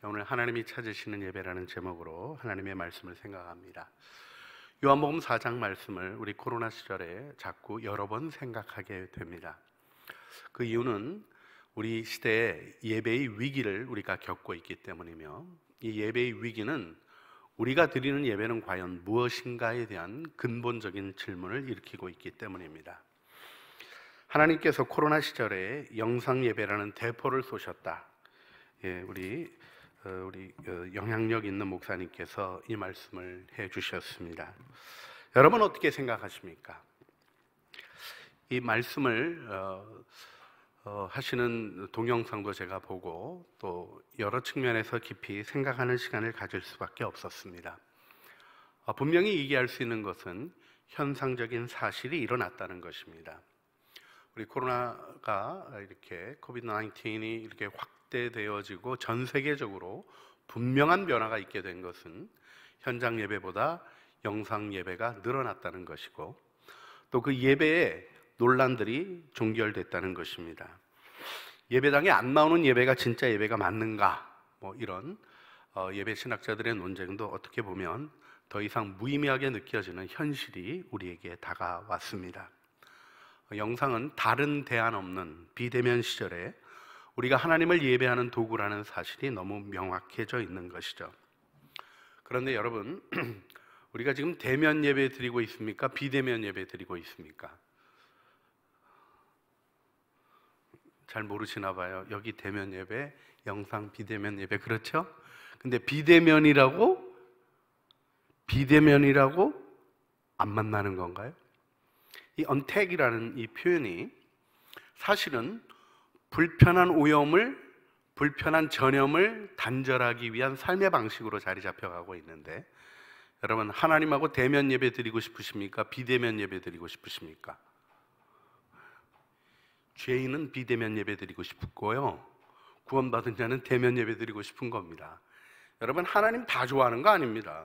오늘 하나님이 찾으시는 예배라는 제목으로 하나님의 말씀을 생각합니다. 요한복음 4장 말씀을 우리 코로나 시절에 자꾸 여러 번 생각하게 됩니다. 그 이유는 우리 시대의 예배의 위기를 우리가 겪고 있기 때문이며, 이 예배의 위기는 우리가 드리는 예배는 과연 무엇인가에 대한 근본적인 질문을 일으키고 있기 때문입니다. 하나님께서 코로나 시절에 영상 예배라는 대포를 쏘셨다. 우리 영향력 있는 목사님께서 이 말씀을 해주셨습니다. 여러분 어떻게 생각하십니까? 이 말씀을 하시는 동영상도 제가 보고 또 여러 측면에서 깊이 생각하는 시간을 가질 수밖에 없었습니다. 분명히 얘기할 수 있는 것은 현상적인 사실이 일어났다는 것입니다. 우리 코로나가 이렇게 코비드-19이 이렇게 확대되어지고 전 세계적으로 분명한 변화가 있게 된 것은 현장 예배보다 영상 예배가 늘어났다는 것이고, 또 그 예배에 논란들이 종결됐다는 것입니다. 예배당에 안 나오는 예배가 진짜 예배가 맞는가? 이런 예배 신학자들의 논쟁도 어떻게 보면 더 이상 무의미하게 느껴지는 현실이 우리에게 다가왔습니다. 영상은 다른 대안 없는 비대면 시절에 우리가 하나님을 예배하는 도구라는 사실이 너무 명확해져 있는 것이죠. 그런데 여러분, 우리가 지금 대면 예배 드리고 있습니까? 비대면 예배 드리고 있습니까? 잘 모르시나 봐요. 여기 대면 예배, 영상 비대면 예배, 그렇죠? 근데 비대면이라고 안 만나는 건가요? 이 언택이라는 이 표현이 사실은 불편한 오염을, 불편한 전염을 단절하기 위한 삶의 방식으로 자리 잡혀가고 있는데, 여러분 하나님하고 대면 예배 드리고 싶으십니까? 비대면 예배 드리고 싶으십니까? 죄인은 비대면 예배 드리고 싶고요, 구원받은 자는 대면 예배 드리고 싶은 겁니다. 여러분 하나님 다 좋아하는 거 아닙니다.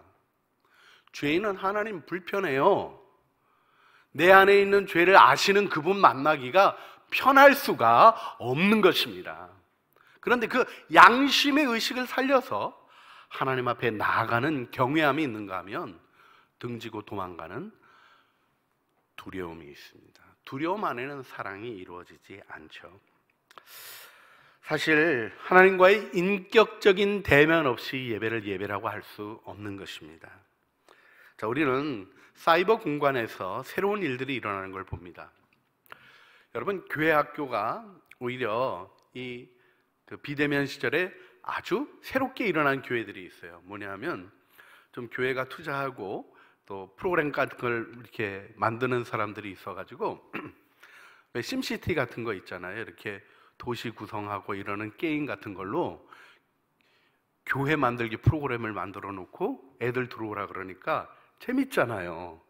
죄인은 하나님 불편해요. 내 안에 있는 죄를 아시는 그분 만나기가 편할 수가 없는 것입니다. 그런데 그 양심의 의식을 살려서 하나님 앞에 나아가는 경외함이 있는가 하면 등지고 도망가는 두려움이 있습니다. 두려움 안에는 사랑이 이루어지지 않죠. 사실 하나님과의 인격적인 대면 없이 예배라고 할 수 없는 것입니다. 자, 우리는 사이버 공간에서 새로운 일들이 일어나는 걸 봅니다. 여러분, 교회 학교가 오히려 이 비대면 시절에 아주 새롭게 일어난 교회들이 있어요. 뭐냐면 좀 교회가 투자하고 또 프로그램 같은 걸 이렇게 만드는 사람들이 있어가지고 왜 심시티 같은 거 있잖아요. 이렇게 도시 구성하고 이러는 게임 같은 걸로 교회 만들기 프로그램을 만들어 놓고 애들 들어오라 그러니까 재밌잖아요.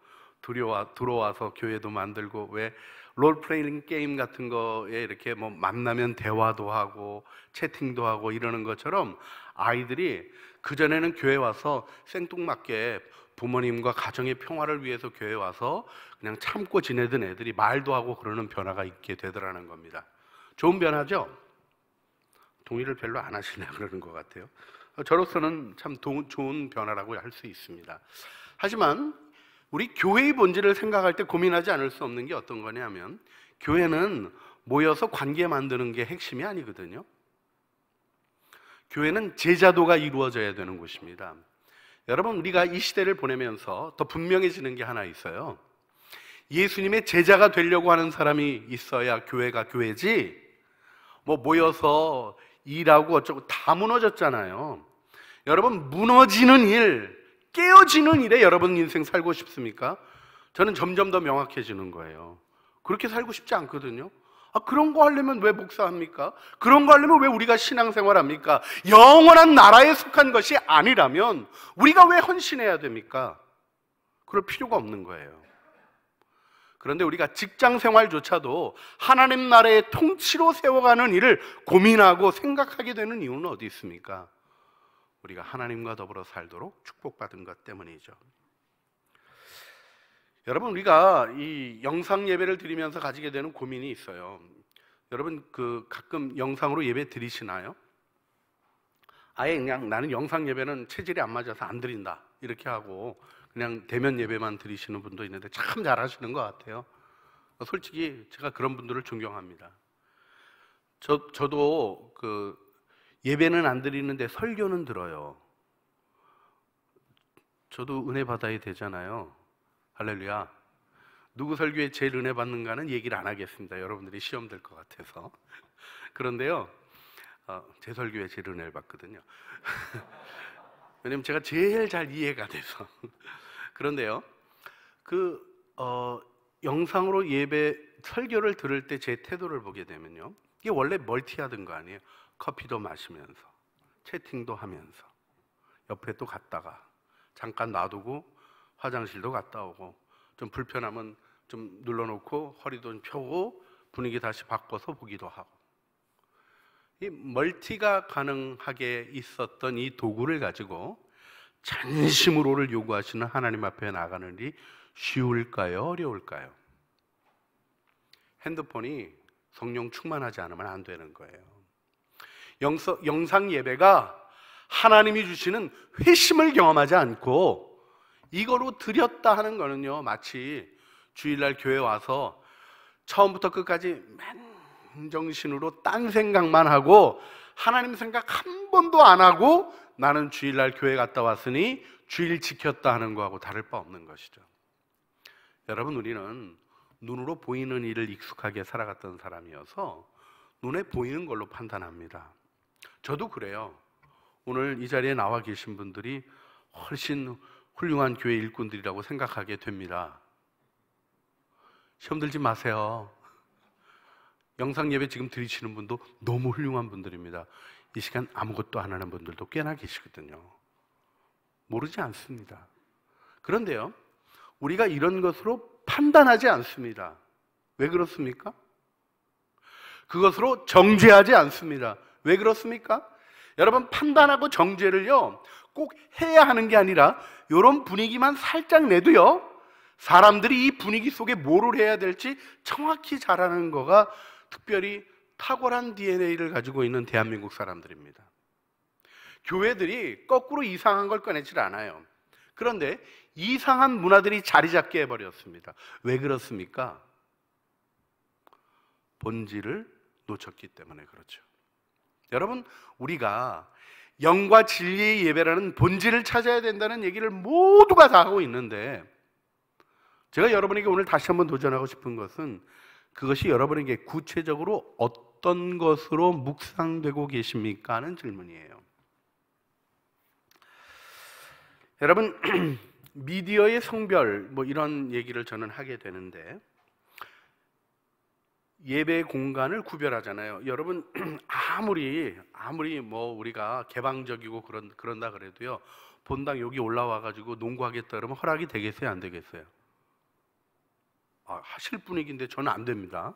들어와서 교회도 만들고, 왜 롤플레잉 게임 같은 거에 이렇게 뭐 만나면 대화도 하고 채팅도 하고 이러는 것처럼 아이들이 그전에는 교회 와서 생뚱맞게 부모님과 가정의 평화를 위해서 교회 와서 그냥 참고 지내던 애들이 말도 하고 그러는 변화가 있게 되더라는 겁니다. 좋은 변화죠? 동의를 별로 안 하시나 그러는 것 같아요. 저로서는 참 좋은 변화라고 할 수 있습니다. 하지만 우리 교회의 본질을 생각할 때 고민하지 않을 수 없는 게 어떤 거냐면, 교회는 모여서 관계 만드는 게 핵심이 아니거든요. 교회는 제자도가 이루어져야 되는 곳입니다. 여러분, 우리가 이 시대를 보내면서 더 분명해지는 게 하나 있어요. 예수님의 제자가 되려고 하는 사람이 있어야 교회가 교회지, 모여서 일하고 어쩌고 다 무너졌잖아요. 여러분, 무너지는 일, 깨어지는 일에 여러분 인생 살고 싶습니까? 저는 점점 더 명확해지는 거예요. 그렇게 살고 싶지 않거든요. 그런 거 하려면 왜 목사합니까? 그런 거 하려면 왜 우리가 신앙생활합니까? 영원한 나라에 속한 것이 아니라면 우리가 왜 헌신해야 됩니까? 그럴 필요가 없는 거예요. 그런데 우리가 직장생활조차도 하나님 나라의 통치로 세워가는 일을 고민하고 생각하게 되는 이유는 어디 있습니까? 우리가 하나님과 더불어 살도록 축복받은 것 때문이죠. 여러분, 우리가 이 영상 예배를 드리면서 가지게 되는 고민이 있어요. 여러분 가끔 영상으로 예배 드리시나요? 아예 그냥 나는 영상 예배는 체질이 안 맞아서 안 드린다 이렇게 하고 그냥 대면 예배만 드리시는 분도 있는데 참 잘하시는 것 같아요. 솔직히 제가 그런 분들을 존경합니다. 저도 그 예배는 안 드리는데 설교는 들어요. 저도 은혜 받아야 되잖아요. 할렐루야. 누구 설교에 제일 은혜 받는가는 얘기를 안 하겠습니다. 여러분들이 시험 될 것 같아서. 그런데요, 제 설교에 제일 은혜를 받거든요. 왜냐면 제가 제일 잘 이해가 돼서. 그런데요, 영상으로 예배 설교를 들을 때 제 태도를 보게 되면요, 이게 원래 멀티하던 거 아니에요? 커피도 마시면서, 채팅도 하면서, 옆에 또 갔다가, 잠깐 놔두고, 화장실도 갔다 오고, 좀 불편하면 좀 눌러놓고, 허리도 좀 펴고, 분위기 다시 바꿔서 보기도 하고. 이 멀티가 가능하게 있었던 이 도구를 가지고 전심으로를 요구하시는 하나님 앞에 나가는 일이 쉬울까요? 어려울까요? 핸드폰이 성령 충만하지 않으면 안 되는 거예요. 영상 예배가 하나님이 주시는 회심을 경험하지 않고 이거로 드렸다 하는 거는요, 마치 주일날 교회 와서 처음부터 끝까지 맨정신으로 딴 생각만 하고 하나님 생각 한 번도 안 하고 나는 주일날 교회 갔다 왔으니 주일 지켰다 하는 거하고 다를 바 없는 것이죠. 여러분, 우리는 눈으로 보이는 일을 익숙하게 살아갔던 사람이어서 눈에 보이는 걸로 판단합니다. 저도 그래요. 오늘 이 자리에 나와 계신 분들이 훨씬 훌륭한 교회 일꾼들이라고 생각하게 됩니다. 시험 들지 마세요. 영상 예배 지금 드리시는 분도 너무 훌륭한 분들입니다. 이 시간 아무것도 안 하는 분들도 꽤나 계시거든요. 모르지 않습니다. 그런데요, 우리가 이런 것으로 판단하지 않습니다. 왜 그렇습니까? 그것으로 정죄하지 않습니다. 왜 그렇습니까? 여러분, 판단하고 정죄를요, 꼭 해야 하는 게 아니라 이런 분위기만 살짝 내도요, 사람들이 이 분위기 속에 뭐를 해야 될지 정확히 잘 아는 거가 특별히 탁월한 DNA를 가지고 있는 대한민국 사람들입니다. 교회들이 거꾸로 이상한 걸 꺼내질 않아요. 그런데 이상한 문화들이 자리 잡게 해버렸습니다. 왜 그렇습니까? 본질을 놓쳤기 때문에 그렇죠. 여러분, 우리가 영과 진리의 예배라는 본질을 찾아야 된다는 얘기를 모두가 다 하고 있는데, 제가 여러분에게 오늘 다시 한번 도전하고 싶은 것은 그것이 여러분에게 구체적으로 어떤 것으로 묵상되고 계십니까? 하는 질문이에요. 여러분, 미디어의 성별, 이런 얘기를 저는 하게 되는데, 예배 공간을 구별하잖아요. 여러분, 아무리 우리가 개방적이고 그런다 그래도요, 본당 여기 올라와가지고 농구하겠다 그러면 허락이 되겠어요, 안 되겠어요? 하실 분위기인데 저는 안 됩니다.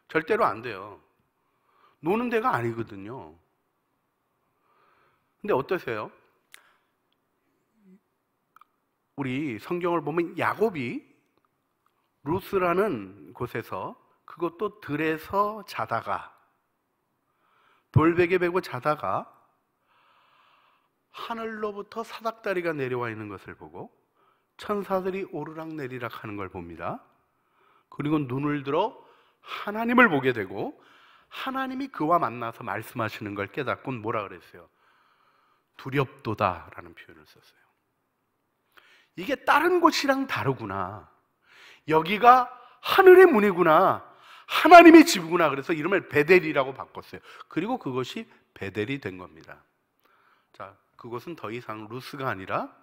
절대로 안 돼요. 노는 데가 아니거든요. 근데 어떠세요? 우리 성경을 보면 야곱이 루스라는 곳에서, 그것도 들에서 자다가, 돌베개 베고 자다가 하늘로부터 사닥다리가 내려와 있는 것을 보고 천사들이 오르락내리락 하는 걸 봅니다. 그리고 눈을 들어 하나님을 보게 되고 하나님이 그와 만나서 말씀하시는 걸 깨닫고 뭐라 그랬어요? 두렵도다 라는 표현을 썼어요. 이게 다른 곳이랑 다르구나, 여기가 하늘의 문이구나, 하나님의 집이구나, 그래서 이름을 베델이라고 바꿨어요. 그리고 그것이 베델이 된 겁니다. 자, 그것은 더 이상 루스가 아니라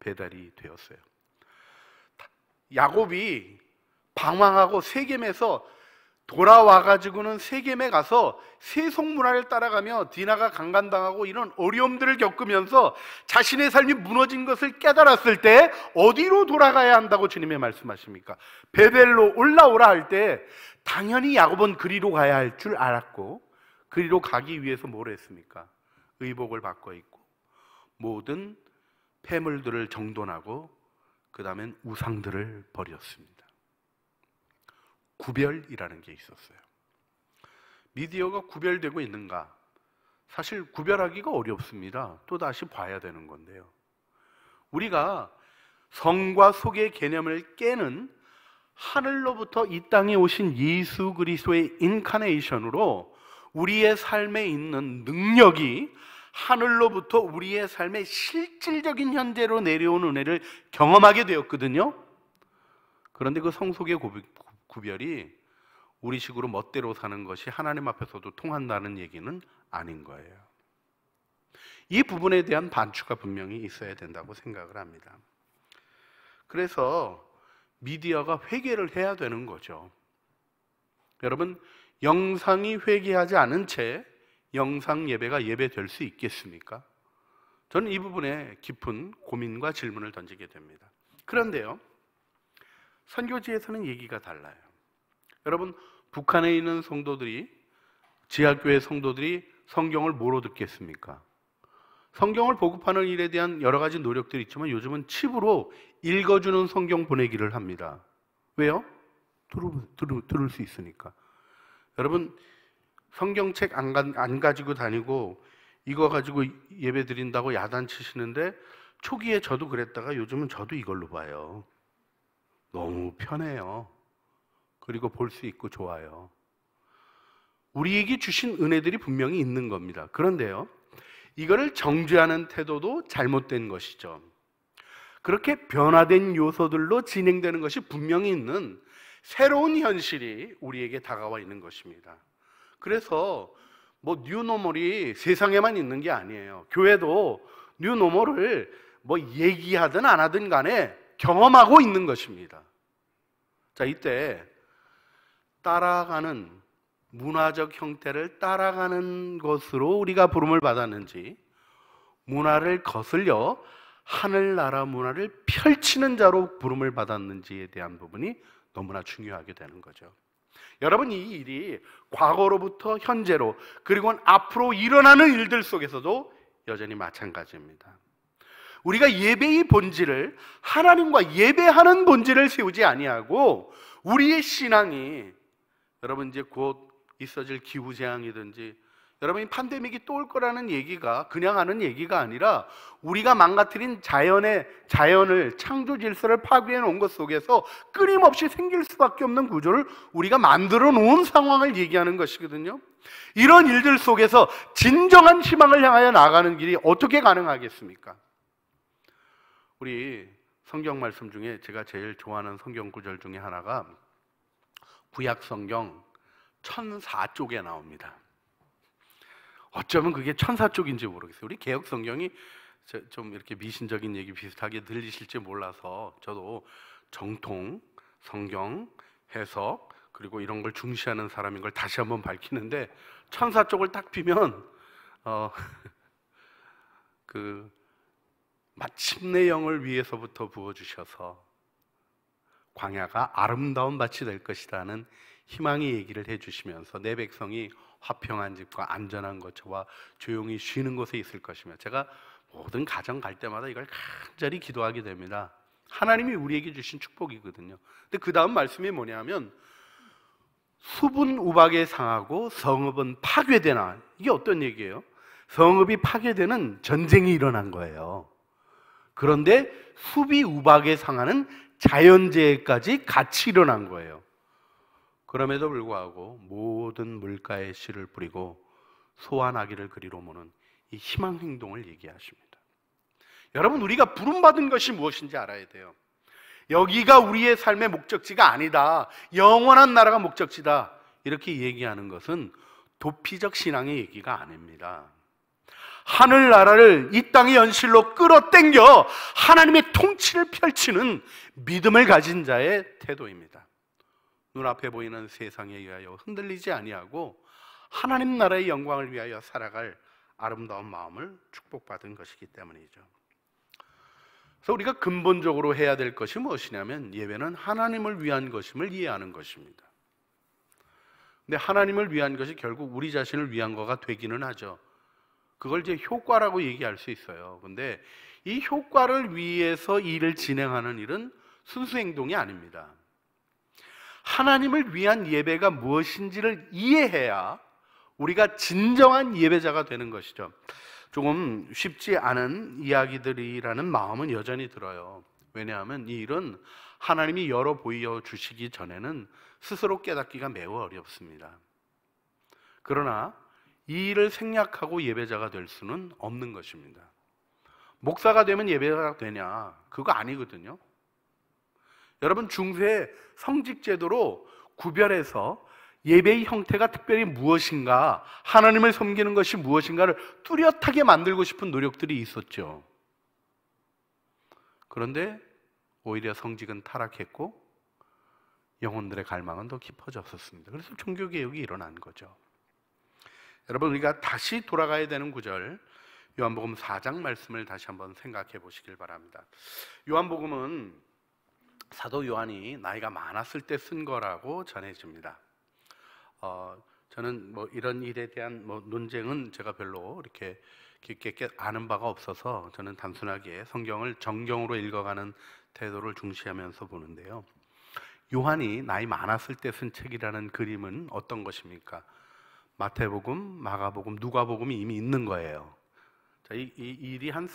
베델이 되었어요. 야곱이 방황하고 세겜에서 돌아와가지고는 세겜에 가서 세속 문화를 따라가며 디나가 강간당하고 이런 어려움들을 겪으면서 자신의 삶이 무너진 것을 깨달았을 때 어디로 돌아가야 한다고 주님이 말씀하십니까? 베델로 올라오라 할 때 당연히 야곱은 그리로 가야 할 줄 알았고, 그리로 가기 위해서 뭘 했습니까? 의복을 바꿔 입고 모든 폐물들을 정돈하고 그 다음엔 우상들을 버렸습니다. 구별이라는 게 있었어요. 미디어가 구별되고 있는가? 사실 구별하기가 어렵습니다. 또 다시 봐야 되는 건데요. 우리가 성과 속의 개념을 깨는 하늘로부터 이 땅에 오신 예수 그리스도의 인카네이션으로 우리의 삶에 있는 능력이 하늘로부터 우리의 삶의 실질적인 현재로 내려온 은혜를 경험하게 되었거든요. 그런데 그 성속의 구별이 우리식으로 멋대로 사는 것이 하나님 앞에서도 통한다는 얘기는 아닌 거예요. 이 부분에 대한 반추가 분명히 있어야 된다고 생각을 합니다. 그래서 미디어가 회개를 해야 되는 거죠. 여러분, 영상이 회개하지 않은 채 영상 예배가 예배될 수 있겠습니까? 저는 이 부분에 깊은 고민과 질문을 던지게 됩니다. 그런데요, 선교지에서는 얘기가 달라요. 여러분, 북한에 있는 성도들이, 지하교회 성도들이 성경을 뭐로 듣겠습니까? 성경을 보급하는 일에 대한 여러 가지 노력들이 있지만 요즘은 칩으로 읽어주는 성경 보내기를 합니다. 왜요? 들을 수 있으니까. 여러분, 성경책 안 가지고 다니고 이거 가지고 예배 드린다고 야단치시는데 초기에 저도 그랬다가 요즘은 저도 이걸로 봐요. 너무 편해요. 그리고 볼 수 있고 좋아요. 우리에게 주신 은혜들이 분명히 있는 겁니다. 그런데요, 이거를 정죄하는 태도도 잘못된 것이죠. 그렇게 변화된 요소들로 진행되는 것이 분명히 있는 새로운 현실이 우리에게 다가와 있는 것입니다. 그래서 뭐 뉴노멀이 세상에만 있는 게 아니에요. 교회도 뉴노멀을 뭐 얘기하든 안 하든 간에 경험하고 있는 것입니다. 자, 이때 따라가는 문화적 형태를 따라가는 것으로 우리가 부름을 받았는지, 문화를 거슬려 하늘나라 문화를 펼치는 자로 부름을 받았는지에 대한 부분이 너무나 중요하게 되는 거죠. 여러분, 이 일이 과거로부터 현재로 그리고 앞으로 일어나는 일들 속에서도 여전히 마찬가지입니다. 우리가 예배의 본질을, 하나님과 예배하는 본질을 세우지 아니하고 우리의 신앙이, 여러분 이제 곧 있어질 기후재앙이든지 여러분이 팬데믹이 또 올 거라는 얘기가 그냥 하는 얘기가 아니라 우리가 망가뜨린 자연을, 창조 질서를 파괴해 놓은 것 속에서 끊임없이 생길 수밖에 없는 구조를 우리가 만들어 놓은 상황을 얘기하는 것이거든요. 이런 일들 속에서 진정한 희망을 향하여 나가는 길이 어떻게 가능하겠습니까? 우리 성경 말씀 중에 제가 제일 좋아하는 성경 구절 중에 하나가 구약 성경 천사 쪽에 나옵니다. 어쩌면 그게 천사 쪽인지 모르겠어요. 우리 개혁 성경이 좀 이렇게 미신적인 얘기 비슷하게 들리실지 몰라서 저도 정통 성경 해석 그리고 이런 걸 중시하는 사람인 걸 다시 한번 밝히는데, 천사 쪽을 딱 피면 그 마침내 영을 위해서부터 부어주셔서 광야가 아름다운 밭이 될 것이라는 희망의 얘기를 해주시면서 내 백성이 화평한 집과 안전한 거처와 조용히 쉬는 곳에 있을 것이며, 제가 모든 가정 갈 때마다 이걸 간절히 기도하게 됩니다. 하나님이 우리에게 주신 축복이거든요. 근데 그 다음 말씀이 뭐냐면 숲은 우박에 상하고 성읍은 파괴되나. 이게 어떤 얘기예요? 성읍이 파괴되는 전쟁이 일어난 거예요. 그런데 숲이 우박에 상하는 자연재해까지 같이 일어난 거예요. 그럼에도 불구하고 모든 물가에 씨를 뿌리고 소와 나귀를 그리로 모는 이 희망 행동을 얘기하십니다. 여러분, 우리가 부름받은 것이 무엇인지 알아야 돼요. 여기가 우리의 삶의 목적지가 아니다, 영원한 나라가 목적지다, 이렇게 얘기하는 것은 도피적 신앙의 얘기가 아닙니다. 하늘나라를 이 땅의 연실로 끌어당겨 하나님의 통치를 펼치는 믿음을 가진 자의 태도입니다. 눈앞에 보이는 세상에 의하여 흔들리지 아니하고 하나님 나라의 영광을 위하여 살아갈 아름다운 마음을 축복받은 것이기 때문이죠. 그래서 우리가 근본적으로 해야 될 것이 무엇이냐면 예배는 하나님을 위한 것임을 이해하는 것입니다. 근데 하나님을 위한 것이 결국 우리 자신을 위한 거가 되기는 하죠. 그걸 이제 효과라고 얘기할 수 있어요. 근데 이 효과를 위해서 일을 진행하는 일은 순수 행동이 아닙니다. 하나님을 위한 예배가 무엇인지를 이해해야 우리가 진정한 예배자가 되는 것이죠. 조금 쉽지 않은 이야기들이라는 마음은 여전히 들어요. 왜냐하면 이 일은 하나님이 열어 보여주시기 전에는 스스로 깨닫기가 매우 어렵습니다. 그러나 이 일을 생략하고 예배자가 될 수는 없는 것입니다. 목사가 되면 예배자가 되냐? 그거 아니거든요. 여러분, 중세 성직 제도로 구별해서 예배의 형태가 특별히 무엇인가, 하나님을 섬기는 것이 무엇인가를 뚜렷하게 만들고 싶은 노력들이 있었죠. 그런데 오히려 성직은 타락했고 영혼들의 갈망은 더 깊어졌었습니다. 그래서 종교개혁이 일어난 거죠. 여러분, 우리가 다시 돌아가야 되는 구절, 요한복음 4장 말씀을 다시 한번 생각해 보시길 바랍니다. 요한복음은 사도 요한이 나이가 많았을 때 쓴 거라고 전해집니다. 저는 이런 일에 대한 논쟁은 제가 별로 이렇게 깊게 아는 바가 없어서 저는 단순하게 성경을 정경으로 읽어가는 태도를 중시하면서 보는데요. 요한이 나이 많았을 때 쓴 책이라는 그림은 어떤 것입니까? 마태복음, 마가복음, 누가복음이 이미 있는 거예요. 자, 이 일이 한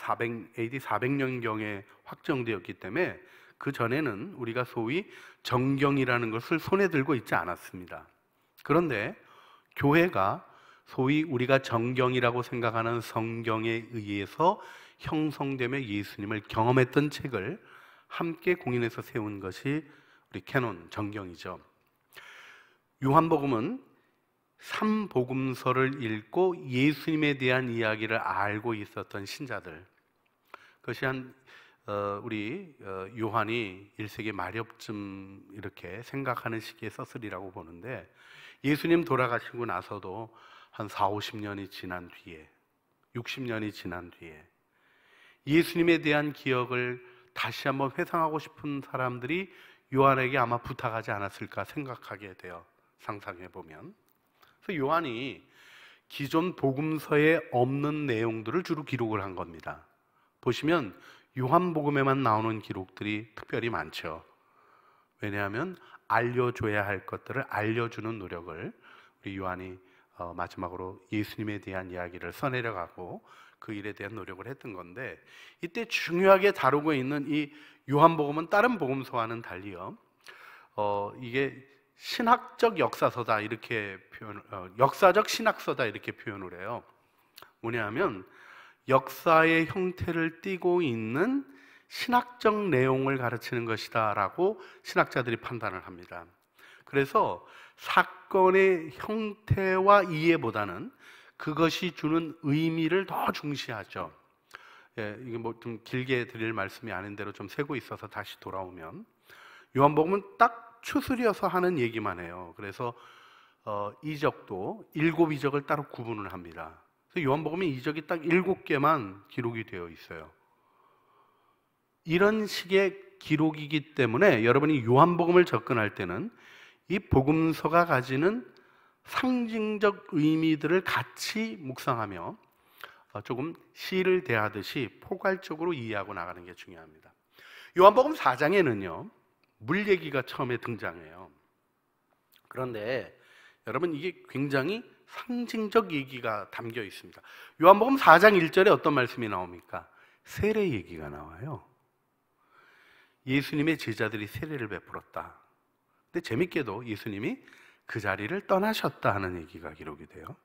AD 400년경에 확정되었기 때문에 그 전에는 우리가 소위 정경이라는 것을 손에 들고 있지 않았습니다. 그런데 교회가 소위 우리가 정경이라고 생각하는 성경에 의해서 형성되며 예수님을 경험했던 책을 함께 공인해서 세운 것이 우리 캐논 정경이죠. 요한복음은 3복음서를 읽고 예수님에 대한 이야기를 알고 있었던 신자들, 그것이 우리 요한이 1세기 말엽쯤 이렇게 생각하는 시기에 썼으리라고 보는데, 예수님 돌아가시고 나서도 한 40-50년이 지난 뒤에, 60년이 지난 뒤에 예수님에 대한 기억을 다시 한번 회상하고 싶은 사람들이 요한에게 아마 부탁하지 않았을까 생각하게 돼요. 상상해 보면. 그래서 요한이 기존 복음서에 없는 내용들을 주로 기록을 한 겁니다. 보시면 요한복음에만 나오는 기록들이 특별히 많죠. 왜냐하면 알려줘야 할 것들을 알려주는 노력을 우리 요한이 마지막으로 예수님에 대한 이야기를 써내려가고 그 일에 대한 노력을 했던 건데, 이때 중요하게 다루고 있는 이 요한복음은 다른 복음서와는 달리요, 이게 신학적 역사서다 이렇게 역사적 신학서다 이렇게 표현을 해요. 뭐냐면 역사의 형태를 띠고 있는 신학적 내용을 가르치는 것이다 라고 신학자들이 판단을 합니다. 그래서 사건의 형태와 이해보다는 그것이 주는 의미를 더 중시하죠. 이게 좀 길게 드릴 말씀이 아닌 대로 좀 세고 있어서 다시 돌아오면, 요한복음은 딱 추스려서 하는 얘기만 해요. 그래서 이적도 7이적을 따로 구분을 합니다. 그래서 요한복음에 이적이 딱 7개만 기록이 되어 있어요. 이런 식의 기록이기 때문에 여러분이 요한복음을 접근할 때는 이 복음서가 가지는 상징적 의미들을 같이 묵상하며 조금 시를 대하듯이 포괄적으로 이해하고 나가는 게 중요합니다. 요한복음 4장에는요 물 얘기가 처음에 등장해요. 그런데 여러분, 이게 굉장히 상징적 얘기가 담겨 있습니다. 요한복음 4장 1절에 어떤 말씀이 나옵니까? 세례 얘기가 나와요. 예수님의 제자들이 세례를 베풀었다. 근데 재밌게도 예수님이 그 자리를 떠나셨다 하는 얘기가 기록이 돼요.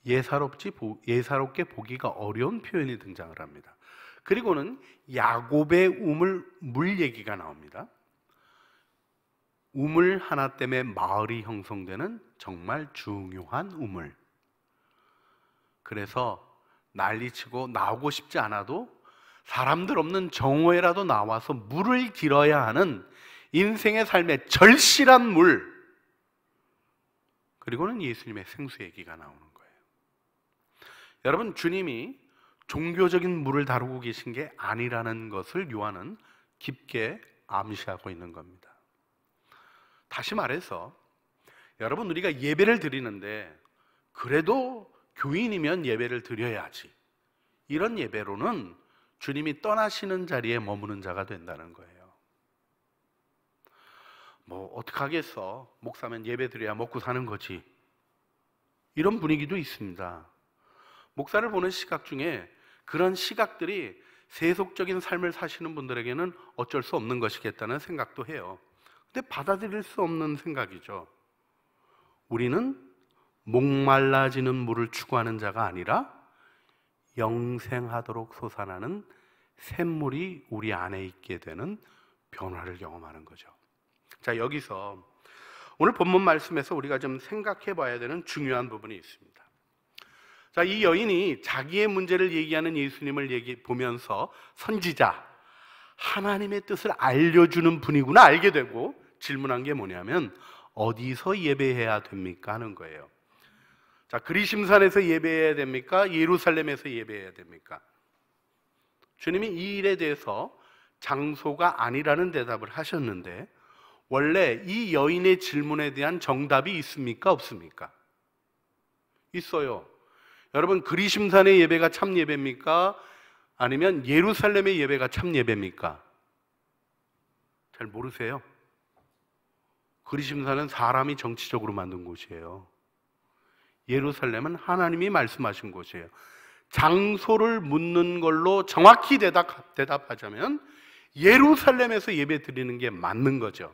예사롭게 보기가 어려운 표현이 등장을 합니다. 그리고는 야곱의 물 얘기가 나옵니다. 우물 하나 때문에 마을이 형성되는 정말 중요한 우물. 그래서 난리치고 나오고 싶지 않아도 사람들 없는 정오에라도 나와서 물을 길어야 하는 인생의 삶의 절실한 물. 그리고는 예수님의 생수 얘기가 나오는 거예요. 여러분, 주님이 종교적인 물을 다루고 계신 게 아니라는 것을 요한은 깊게 암시하고 있는 겁니다. 다시 말해서 여러분, 우리가 예배를 드리는데 그래도 교인이면 예배를 드려야지, 이런 예배로는 주님이 떠나시는 자리에 머무는 자가 된다는 거예요. 어떡하겠어, 목사면 예배 드려야 먹고 사는 거지, 이런 분위기도 있습니다. 목사를 보는 시각 중에 그런 시각들이 세속적인 삶을 사시는 분들에게는 어쩔 수 없는 것이겠다는 생각도 해요. 근데 받아들일 수 없는 생각이죠. 우리는 목말라지는 물을 추구하는 자가 아니라 영생하도록 솟아나는 샘물이 우리 안에 있게 되는 변화를 경험하는 거죠. 자, 여기서 오늘 본문 말씀에서 우리가 좀 생각해 봐야 되는 중요한 부분이 있습니다. 자, 이 여인이 자기의 문제를 얘기하는 예수님을 보면서 선지자, 하나님의 뜻을 알려주는 분이구나 알게 되고 질문한 게 뭐냐면 어디서 예배해야 됩니까? 하는 거예요. 자, 그리심산에서 예배해야 됩니까? 예루살렘에서 예배해야 됩니까? 주님이 이 일에 대해서 장소가 아니라는 대답을 하셨는데 원래 이 여인의 질문에 대한 정답이 있습니까? 없습니까? 있어요. 여러분, 그리심산의 예배가 참 예배입니까? 아니면 예루살렘의 예배가 참 예배입니까? 잘 모르세요? 그리심산은 사람이 정치적으로 만든 곳이에요. 예루살렘은 하나님이 말씀하신 곳이에요. 장소를 묻는 걸로 정확히 대답하자면 예루살렘에서 예배 드리는 게 맞는 거죠.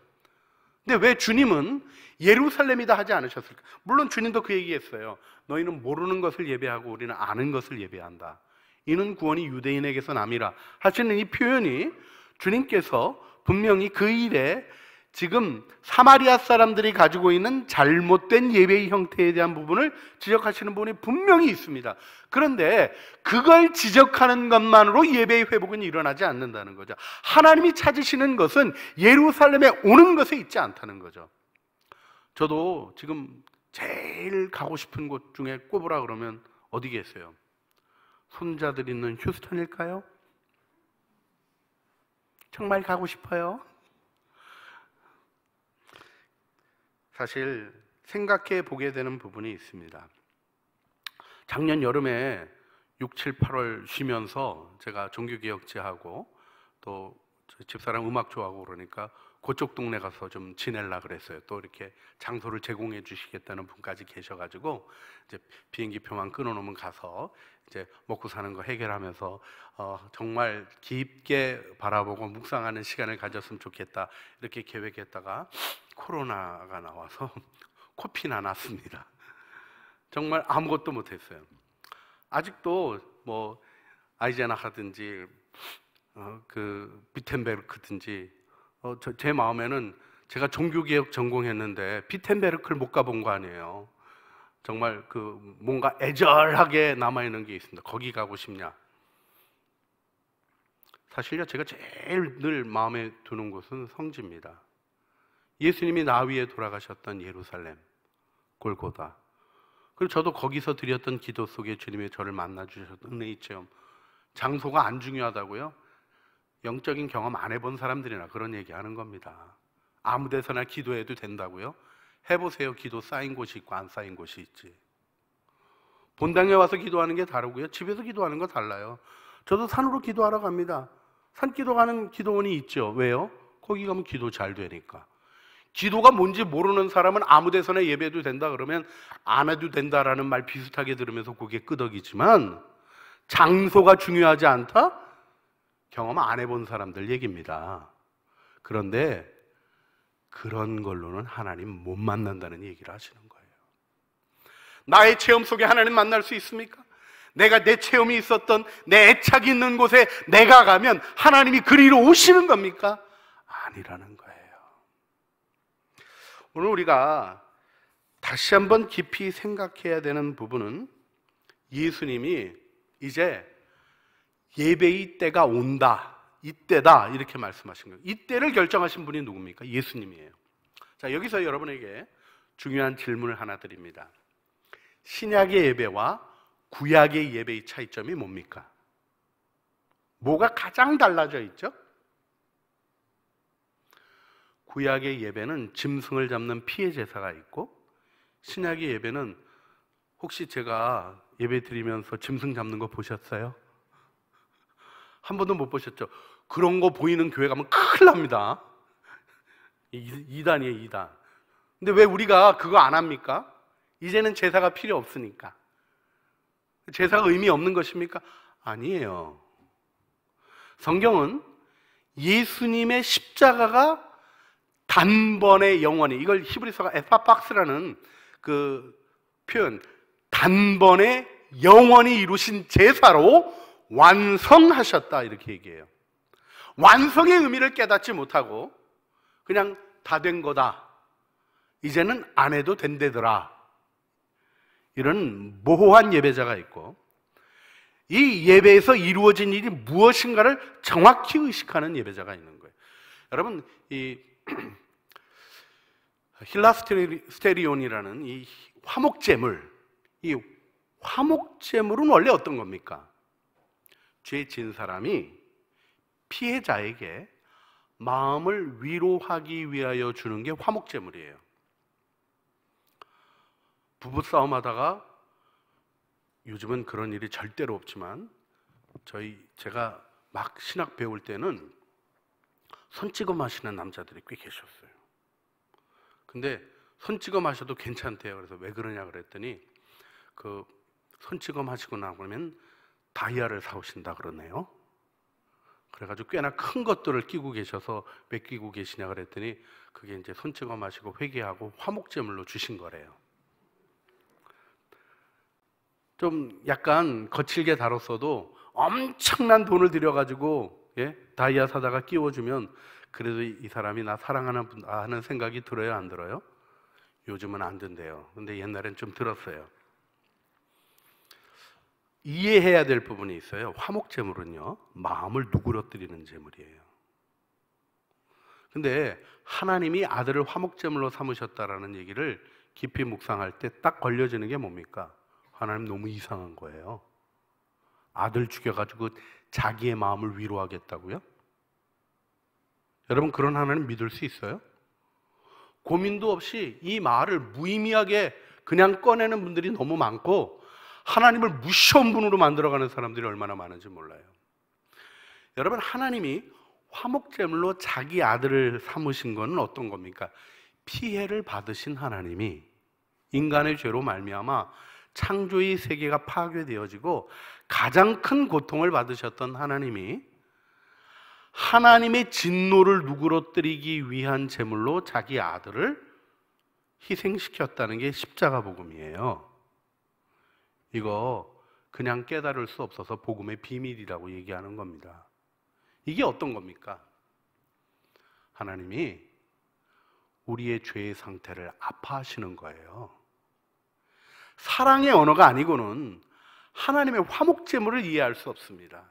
근데 왜 주님은 예루살렘이다 하지 않으셨을까? 물론 주님도 그 얘기했어요. 너희는 모르는 것을 예배하고 우리는 아는 것을 예배한다. 이는 구원이 유대인에게서 남이라 하시는 이 표현이 주님께서 분명히 그 일에 지금 사마리아 사람들이 가지고 있는 잘못된 예배의 형태에 대한 부분을 지적하시는 부분이 분명히 있습니다. 그런데 그걸 지적하는 것만으로 예배의 회복은 일어나지 않는다는 거죠. 하나님이 찾으시는 것은 예루살렘에 오는 것에 있지 않다는 거죠. 저도 지금 제일 가고 싶은 곳 중에 꼽으라 그러면 어디겠어요? 손자들 있는 휴스턴일까요? 정말 가고 싶어요. 사실 생각해 보게 되는 부분이 있습니다. 작년 여름에 6, 7, 8월 쉬면서 제가 종교개혁제하고 또 집사람 음악 좋아하고 그러니까 그쪽 동네 가서 좀 지내려고 그랬어요. 또 이렇게 장소를 제공해 주시겠다는 분까지 계셔가지고 이제 비행기표만 끊어놓으면 가서 이제 먹고 사는 거 해결하면서 정말 깊게 바라보고 묵상하는 시간을 가졌으면 좋겠다 이렇게 계획했다가 코로나가 나와서 코피나 났습니다. 정말 아무것도 못했어요. 아직도 뭐 아이제나 하든지 그 비텐베르크든지 제 마음에는 제가 종교개혁 전공했는데 비텐베르크를 못 가본 거 아니에요. 정말 그 뭔가 애절하게 남아있는 게 있습니다. 거기 가고 싶냐? 사실요, 제가 제일 늘 마음에 두는 곳은 성지입니다. 예수님이 나 위에 돌아가셨던 예루살렘, 골고다. 그리고 저도 거기서 드렸던 기도 속에 주님이 저를 만나 주셨던 은혜의 체험. 장소가 안 중요하다고요? 영적인 경험 안 해본 사람들이나 그런 얘기하는 겁니다. 아무 데서나 기도해도 된다고요? 해보세요. 기도 쌓인 곳이 있고 안 쌓인 곳이 있지. 본당에 와서 기도하는 게 다르고요, 집에서 기도하는 거 달라요. 저도 산으로 기도하러 갑니다. 산기도 가는 기도원이 있죠. 왜요? 거기 가면 기도 잘 되니까. 기도가 뭔지 모르는 사람은 아무 데서나 예배해도 된다 그러면 안 해도 된다라는 말 비슷하게 들으면서 고개 끄덕이지만 장소가 중요하지 않다? 경험 안 해본 사람들 얘기입니다. 그런데 그런 걸로는 하나님 못 만난다는 얘기를 하시는 거예요. 나의 체험 속에 하나님 만날 수 있습니까? 내가 내 체험이 있었던 내 애착이 있는 곳에 내가 가면 하나님이 그리로 오시는 겁니까? 아니라는 거예요. 오늘 우리가 다시 한번 깊이 생각해야 되는 부분은 예수님이 이제 예배의 때가 온다, 이때다 이렇게 말씀하신 거예요. 이때를 결정하신 분이 누굽니까? 예수님이에요. 자, 여기서 여러분에게 중요한 질문을 하나 드립니다. 신약의 예배와 구약의 예배의 차이점이 뭡니까? 뭐가 가장 달라져 있죠? 구약의 예배는 짐승을 잡는 피의 제사가 있고 신약의 예배는 혹시 제가 예배 드리면서 짐승 잡는 거 보셨어요? 한 번도 못 보셨죠? 그런 거 보이는 교회 가면 큰일 납니다. 이단이에요, 이단. 근데 왜 우리가 그거 안 합니까? 이제는 제사가 필요 없으니까. 제사가 의미 없는 것입니까? 아니에요. 성경은 예수님의 십자가가 단번에 영원히, 이걸 히브리서가 에파팍스라는 그 표현, 단번에 영원히 이루신 제사로 완성하셨다, 이렇게 얘기해요. 완성의 의미를 깨닫지 못하고 그냥 다 된 거다, 이제는 안 해도 된대더라, 이런 모호한 예배자가 있고, 이 예배에서 이루어진 일이 무엇인가를 정확히 의식하는 예배자가 있는 거예요. 여러분, 이 힐라스테리온이라는 이 화목제물, 이 화목제물은 원래 어떤 겁니까? 죄 진 사람이 피해자에게 마음을 위로하기 위하여 주는 게 화목제물이에요. 부부싸움 하다가, 요즘은 그런 일이 절대로 없지만 제가 막 신학 배울 때는 손 찍어 마시는 남자들이 꽤 계셨어요. 근데 손 찍어 마셔도 괜찮대요. 그래서 왜 그러냐 그랬더니 그 손 찍어 마시고 나면 다이아를 사오신다 그러네요. 그래가지고 꽤나 큰 것들을 끼고 계셔서 왜 끼고 계시냐 그랬더니 그게 이제 손 찍어 마시고 회개하고 화목제물로 주신 거래요. 좀 약간 거칠게 다뤘어도 엄청난 돈을 들여가지고 다이아 사다가 끼워주면 그래도 이 사람이 나 사랑하는 분 하는 생각이 들어요, 안 들어요? 요즘은 안 든대요. 근데 옛날엔 좀 들었어요. 이해해야 될 부분이 있어요. 화목제물은요, 마음을 누그러뜨리는 제물이에요. 근데 하나님이 아들을 화목제물로 삼으셨다라는 얘기를 깊이 묵상할 때 딱 걸려지는 게 뭡니까? 하나님 너무 이상한 거예요. 아들 죽여가지고 자기의 마음을 위로하겠다고요? 여러분, 그런 하나님 믿을 수 있어요? 고민도 없이 이 말을 무의미하게 그냥 꺼내는 분들이 너무 많고, 하나님을 무시한 분으로 만들어가는 사람들이 얼마나 많은지 몰라요. 여러분, 하나님이 화목제물로 자기 아들을 삼으신 것은 어떤 겁니까? 피해를 받으신 하나님이 인간의 죄로 말미암아 창조의 세계가 파괴되어지고 가장 큰 고통을 받으셨던 하나님이 하나님의 진노를 누그러뜨리기 위한 제물로 자기 아들을 희생시켰다는 게 십자가 복음이에요. 이거 그냥 깨달을 수 없어서 복음의 비밀이라고 얘기하는 겁니다. 이게 어떤 겁니까? 하나님이 우리의 죄의 상태를 아파하시는 거예요. 사랑의 언어가 아니고는 하나님의 화목제물을 이해할 수 없습니다.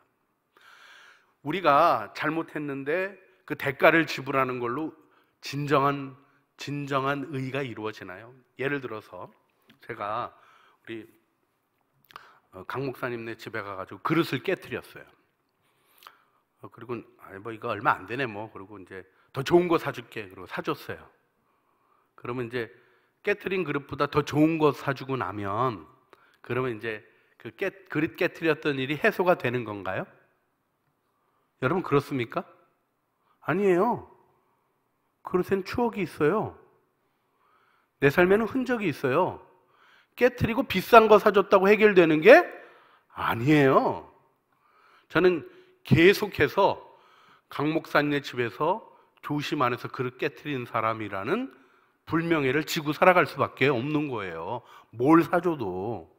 우리가 잘못했는데 그 대가를 지불하는 걸로 진정한 의가 이루어지나요? 예를 들어서 제가 우리 강 목사님네 집에 가가지고 그릇을 깨트렸어요. 그리고 뭐 이거 얼마 안 되네 뭐, 그리고 이제 더 좋은 거 사줄게, 그리고 사줬어요. 그러면 이제 깨트린 그릇보다 더 좋은 거 사주고 나면 그러면 이제 그 그릇 깨트렸던 일이 해소가 되는 건가요? 여러분, 그렇습니까? 아니에요. 그릇엔 추억이 있어요. 내 삶에는 흔적이 있어요. 깨트리고 비싼 거 사줬다고 해결되는 게 아니에요. 저는 계속해서 강 목사님의 집에서 조심 안에서 그릇 깨트린 사람이라는 불명예를 지고 살아갈 수밖에 없는 거예요. 뭘 사줘도.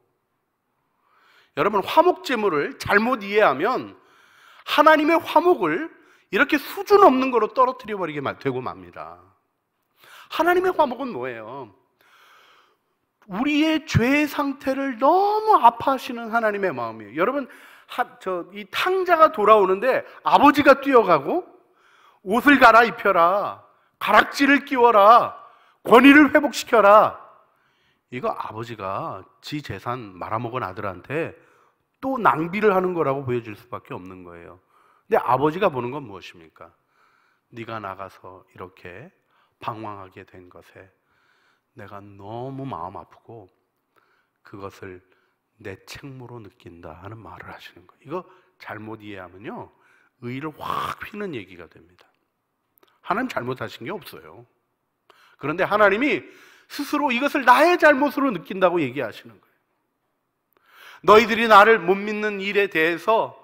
여러분, 화목제물을 잘못 이해하면 하나님의 화목을 이렇게 수준 없는 거로 떨어뜨려 버리게 되고 맙니다. 하나님의 화목은 뭐예요? 우리의 죄의 상태를 너무 아파하시는 하나님의 마음이에요. 여러분, 이 탕자가 돌아오는데 아버지가 뛰어가고 옷을 갈아입혀라, 가락지를 끼워라, 권위를 회복시켜라, 이거 아버지가 지 재산 말아먹은 아들한테 또 낭비를 하는 거라고 보여줄 수밖에 없는 거예요. 근데 아버지가 보는 건 무엇입니까? 네가 나가서 이렇게 방황하게 된 것에 내가 너무 마음 아프고 그것을 내 책무로 느낀다 하는 말을 하시는 거예요. 이거 잘못 이해하면요, 의의를 확 휘는 얘기가 됩니다. 하나님 잘못하신 게 없어요. 그런데 하나님이 스스로 이것을 나의 잘못으로 느낀다고 얘기하시는 거예요. 너희들이 나를 못 믿는 일에 대해서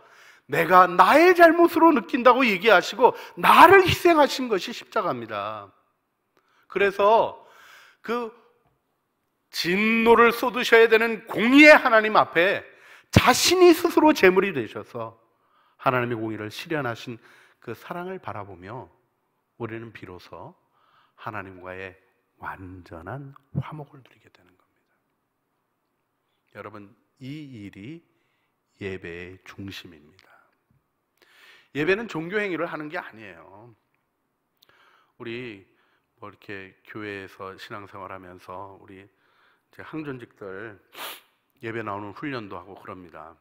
내가 나의 잘못으로 느낀다고 얘기하시고 나를 희생하신 것이 십자가입니다. 그래서 그 진노를 쏟으셔야 되는 공의의 하나님 앞에 자신이 스스로 제물이 되셔서 하나님의 공의를 실현하신 그 사랑을 바라보며 우리는 비로소 하나님과의 완전한 화목을 누리게 되는 겁니다. 여러분, 이 일이 예배의 중심입니다. 예배는 종교 행위를 하는 게 아니에요. 우리 뭐 이렇게 교회에서 신앙생활하면서 우리 이제 항존직들 예배 나오는 훈련도 하고 그럽니다.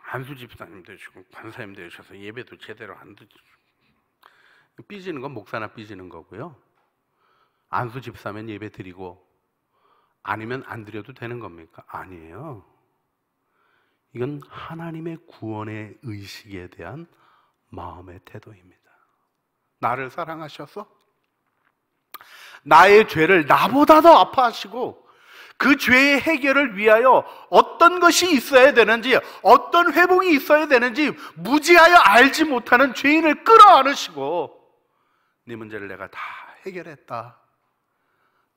안수 집사님 되시고 관사님 되셔서 예배도 제대로 안 드리고, 삐지는 건 목사나 삐지는 거고요. 안수 집사면 예배 드리고 아니면 안 드려도 되는 겁니까? 아니에요. 이건 하나님의 구원의 의식에 대한 마음의 태도입니다. 나를 사랑하셔서 나의 죄를 나보다 더 아파하시고 그 죄의 해결을 위하여 어떤 것이 있어야 되는지, 어떤 회복이 있어야 되는지 무지하여 알지 못하는 죄인을 끌어안으시고 네 문제를 내가 다 해결했다,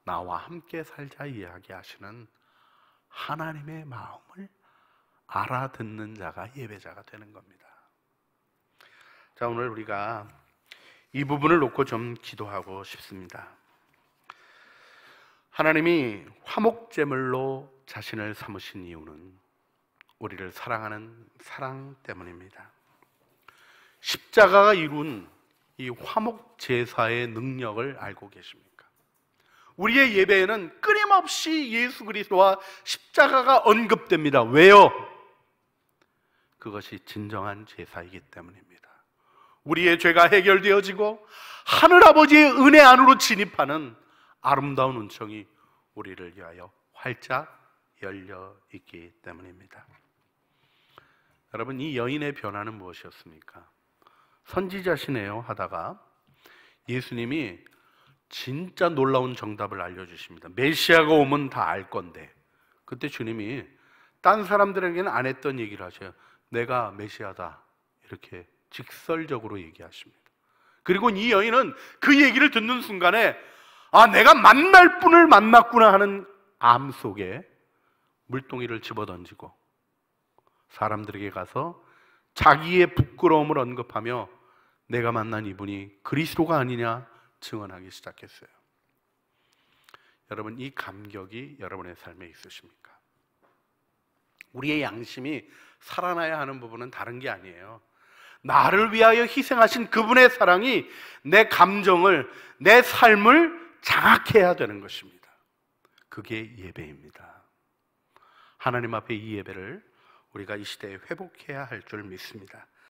나와 함께 살자 이야기하시는 하나님의 마음을 알아듣는 자가 예배자가 되는 겁니다. 자, 오늘 우리가 이 부분을 놓고 좀 기도하고 싶습니다. 하나님이 화목제물로 자신을 삼으신 이유는 우리를 사랑하는 사랑 때문입니다. 십자가가 이룬 이 화목제사의 능력을 알고 계십니까? 우리의 예배에는 끊임없이 예수 그리스도와 십자가가 언급됩니다. 왜요? 그것이 진정한 제사이기 때문입니다. 우리의 죄가 해결되어지고 하늘아버지의 은혜 안으로 진입하는 아름다운 은총이 우리를 위하여 활짝 열려 있기 때문입니다. 여러분, 이 여인의 변화는 무엇이었습니까? 선지자시네요 하다가 예수님이 진짜 놀라운 정답을 알려주십니다. 메시아가 오면 다 알 건데, 그때 주님이 딴 사람들에게는 안 했던 얘기를 하셔요. 내가 메시아다, 이렇게 직설적으로 얘기하십니다. 그리고 이 여인은 그 얘기를 듣는 순간에 아, 내가 만날 분을 만났구나 하는 암 속에 물동이를 집어던지고 사람들에게 가서 자기의 부끄러움을 언급하며 내가 만난 이분이 그리스도가 아니냐 증언하기 시작했어요. 여러분, 이 감격이 여러분의 삶에 있으십니까? 우리의 양심이 살아나야 하는 부분은 다른 게 아니에요. 나를 위하여 희생하신 그분의 사랑이 내 감정을, 내 삶을 장악해야 되는 것입니다. 그게 예배입니다. 하나님 앞에 이 예배를 우리가 이 시대에 회복해야 할 줄 믿습니다.